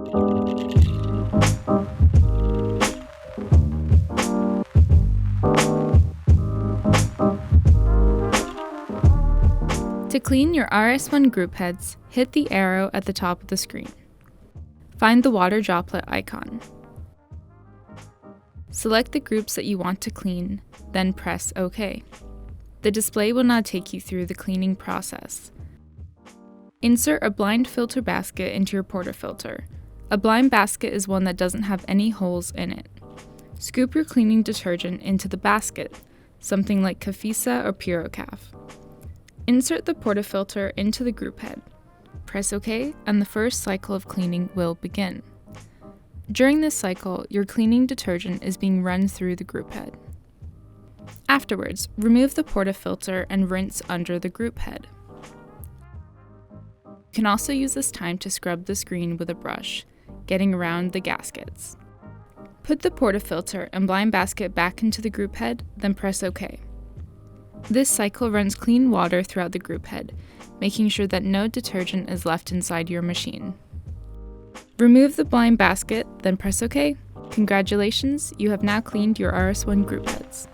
To clean your RS1 group heads, hit the arrow at the top of the screen. Find the water droplet icon. Select the groups that you want to clean, then press OK. The display will now take you through the cleaning process. Insert a blind filter basket into your portafilter. A blind basket is one that doesn't have any holes in it. Scoop your cleaning detergent into the basket, something like Cafisa or Purocaf. Insert the portafilter into the group head. Press OK, and the first cycle of cleaning will begin. During this cycle, your cleaning detergent is being run through the group head. Afterwards, remove the portafilter and rinse under the group head. You can also use this time to scrub the screen with a brush, getting around the gaskets. Put the portafilter and blind basket back into the group head, then press OK. This cycle runs clean water throughout the group head, making sure that no detergent is left inside your machine. Remove the blind basket, then press OK. Congratulations, you have now cleaned your RS1 group heads.